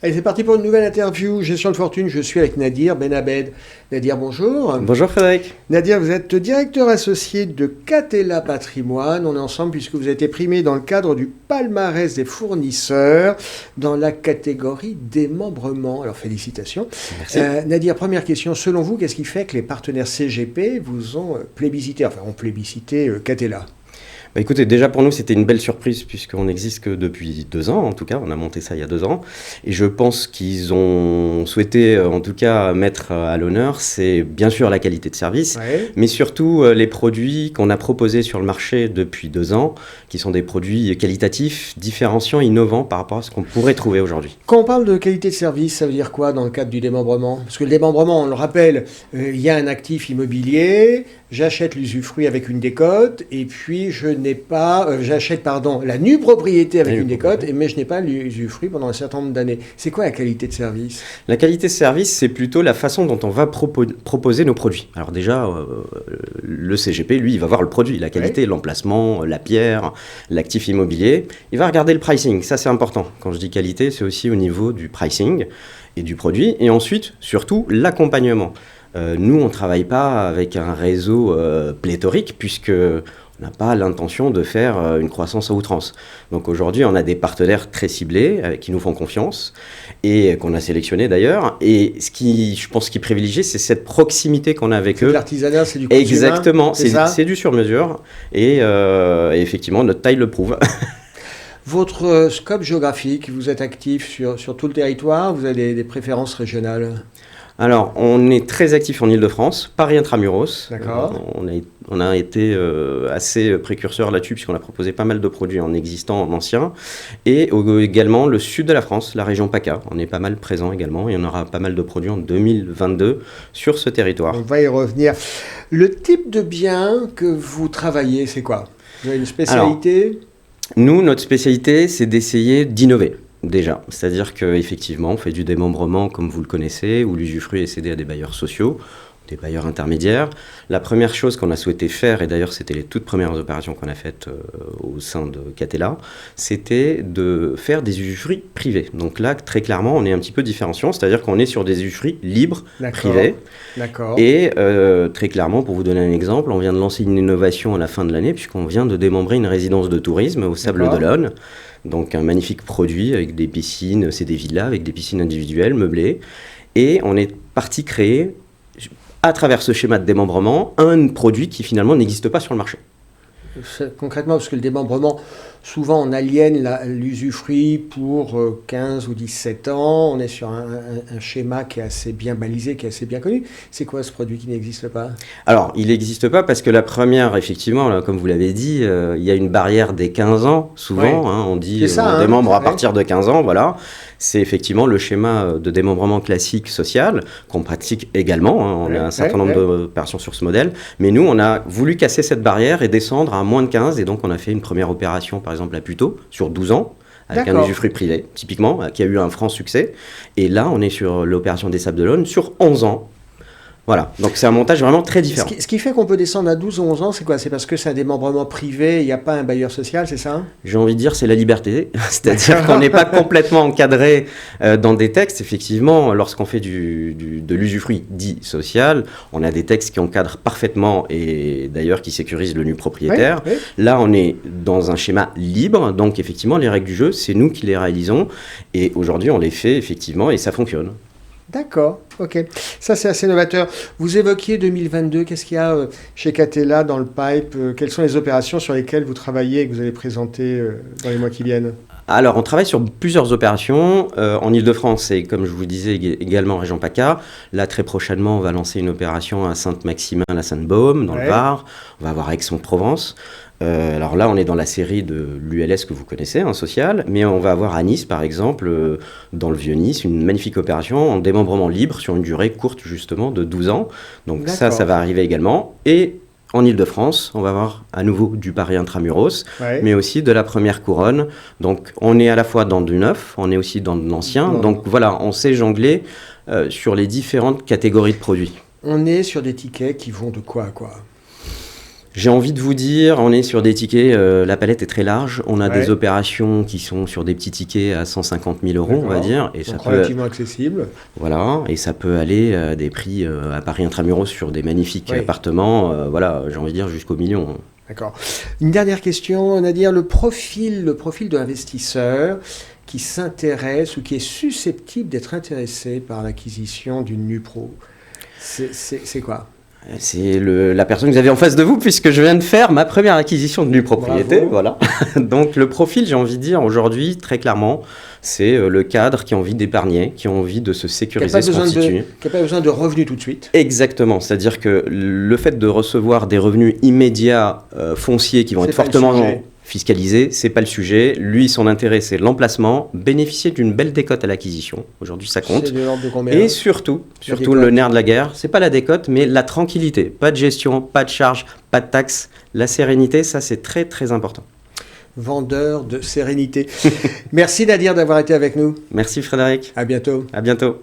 Allez, c'est parti pour une nouvelle interview. Gestion de fortune, je suis avec Nadir Benabed. Nadir, bonjour. Bonjour Frédéric. Nadir, vous êtes directeur associé de Catella Patrimoine. On est ensemble puisque vous avez été primé dans le cadre du palmarès des fournisseurs dans la catégorie démembrement. Alors félicitations. Merci. Nadir, première question. Selon vous, qu'est-ce qui fait que les partenaires CGP vous ont plébiscité, ont plébiscité Catella ? Écoutez, déjà pour nous c'était une belle surprise puisqu'on n'existe que depuis 2 ans, en tout cas on a monté ça il y a 2 ans, et je pense qu'ils ont souhaité en tout cas mettre à l'honneur, c'est bien sûr la qualité de service, mais surtout les produits qu'on a proposés sur le marché depuis 2 ans, qui sont des produits qualitatifs, différenciants, innovants par rapport à ce qu'on pourrait trouver aujourd'hui. Quand on parle de qualité de service, ça veut dire quoi dans le cadre du démembrement ? Parce que le démembrement, on le rappelle, il y a un actif immobilier, j'achète l'usufruit avec une décote, et puis j'achète la nue propriété avec une décote, mais je n'ai pas l'usufruit pendant un certain nombre d'années. C'est quoi la qualité de service ? La qualité de service, c'est plutôt la façon dont on va proposer nos produits. Alors déjà, le CGP, lui, il va voir le produit, la qualité, l'emplacement, la pierre, l'actif immobilier. Il va regarder le pricing, ça c'est important. Quand je dis qualité, c'est aussi au niveau du pricing et du produit. Et ensuite, surtout, l'accompagnement. Nous, on ne travaille pas avec un réseau pléthorique, puisque on n'a pas l'intention de faire une croissance à outrance. Donc aujourd'hui, on a des partenaires très ciblés qui nous font confiance et qu'on a sélectionnés d'ailleurs. Et ce qui, je pense, qui privilégie, c'est cette proximité qu'on a avec eux. C'est l'artisanat, c'est du consumer. Exactement, c'est du sur-mesure. Et effectivement, notre taille le prouve. Votre scope géographique, vous êtes actif sur tout le territoire, vous avez des préférences régionales ? Alors, on est très actif en Ile-de-France, Paris Intramuros. D'accord. On a été assez précurseur là-dessus, puisqu'on a proposé pas mal de produits en existant, en ancien. Et également le sud de la France, la région PACA. On est pas mal présent également, et on aura pas mal de produits en 2022 sur ce territoire. On va y revenir. Le type de bien que vous travaillez, c'est quoi ? Vous avez une spécialité ? Alors, nous, notre spécialité, c'est d'essayer d'innover. Déjà, c'est-à-dire qu'effectivement, on fait du démembrement comme vous le connaissez, où l'usufruit est cédé à des bailleurs sociaux, des bailleurs intermédiaires. La première chose qu'on a souhaité faire, et d'ailleurs c'était les toutes premières opérations qu'on a faites au sein de Catella, c'était de faire des usufruits privés. Donc là, très clairement, on est un petit peu différenciant, c'est-à-dire qu'on est sur des usufruits libres, privés. D'accord. Et très clairement, pour vous donner un exemple, on vient de lancer une innovation à la fin de l'année, puisqu'on vient de démembrer une résidence de tourisme au Sable d'Olonne. Donc un magnifique produit avec des piscines, c'est des villas avec des piscines individuelles meublées. Et on est parti créer, à travers ce schéma de démembrement, un produit qui finalement n'existe pas sur le marché. Concrètement, parce que le démembrement, souvent on aliène l'usufruit pour 15 ou 17 ans, on est sur un schéma qui est assez bien balisé, qui est assez bien connu. C'est quoi ce produit qui n'existe pas ? Alors, il n'existe pas parce que la première, effectivement, là, comme vous l'avez dit, il y a une barrière des 15 ans, souvent, on dit on démembre à partir de 15 ans, voilà. C'est effectivement le schéma de démembrement classique social qu'on pratique également. On a un certain nombre d'opérations sur ce modèle. Mais nous, on a voulu casser cette barrière et descendre à moins de 15. Et donc, on a fait une première opération, par exemple, à Puteaux, sur 12 ans, avec un usufruit privé, typiquement, qui a eu un franc succès. Et là, on est sur l'opération des Sables d'Olonne sur 11 ans. Voilà, donc c'est un montage vraiment très différent. Ce qui fait qu'on peut descendre à 12 ou 11 ans, c'est quoi ? C'est parce que c'est un démembrement privé, il n'y a pas un bailleur social, c'est ça ? J'ai envie de dire c'est la liberté, c'est-à-dire qu'on n'est pas complètement encadré dans des textes. Effectivement, lorsqu'on fait de l'usufruit dit social, on a des textes qui encadrent parfaitement et d'ailleurs qui sécurisent le nu propriétaire. Oui. Là, on est dans un schéma libre, donc effectivement, les règles du jeu, c'est nous qui les réalisons et aujourd'hui, on les fait effectivement et ça fonctionne. D'accord, ok. Ça, c'est assez novateur. Vous évoquiez 2022. Qu'est-ce qu'il y a chez Catella dans le pipe ? Quelles sont les opérations sur lesquelles vous travaillez et que vous allez présenter dans les mois qui viennent ? Alors, on travaille sur plusieurs opérations en Ile-de-France et, comme je vous le disais, également en région PACA. Là, très prochainement, on va lancer une opération à Sainte-Maximin-la-Sainte-Baume, dans le Var. On va avoir Aix-en-Provence. Alors là, on est dans la série de l'ULS que vous connaissez, social, mais on va avoir à Nice, par exemple, dans le Vieux-Nice, une magnifique opération en démembrement libre sur une durée courte, justement, de 12 ans. Donc ça va arriver également. Et en Ile-de-France, on va avoir à nouveau du Paris Intramuros, mais aussi de la première couronne. Donc on est à la fois dans du neuf, on est aussi dans de l'ancien. Donc voilà, on sait jongler sur les différentes catégories de produits. On est sur des tickets qui vont de quoi à quoi ? J'ai envie de vous dire, on est sur des tickets, la palette est très large. On a Ouais. des opérations qui sont sur des petits tickets à 150 000 euros, on va dire. Et Donc ça peut, relativement accessible. voilà, et ça peut aller à des prix à Paris intramuros sur des magnifiques Oui. appartements, voilà, j'ai envie de dire jusqu'au million. D'accord. Une dernière question, Nadir, le profil de l'investisseur qui s'intéresse ou qui est susceptible d'être intéressé par l'acquisition d'une NuPro, c'est quoi? C'est la personne que vous avez en face de vous, puisque je viens de faire ma première acquisition de nue propriété. Bravo. Voilà. Donc le profil, j'ai envie de dire aujourd'hui, très clairement, c'est le cadre qui a envie d'épargner, qui a envie de se Qui n'a sécuriser, pas, se constituer. pas besoin de revenus tout de suite. Exactement, c'est-à-dire que le fait de recevoir des revenus immédiats fonciers qui vont C'est être pas le fortement sujet. fiscalisés, c'est pas le sujet. Lui, son intérêt, c'est l'emplacement, bénéficier d'une belle décote à l'acquisition. Aujourd'hui, ça compte. C'est de l'ordre de combien? Et surtout décote. le nerf de la guerre, c'est pas la décote, mais la tranquillité. Pas de gestion, pas de charge, pas de taxes. La sérénité, ça, c'est très, très important. Vendeur de sérénité. Merci Nadir d'avoir été avec nous. Merci Frédéric. À bientôt. À bientôt.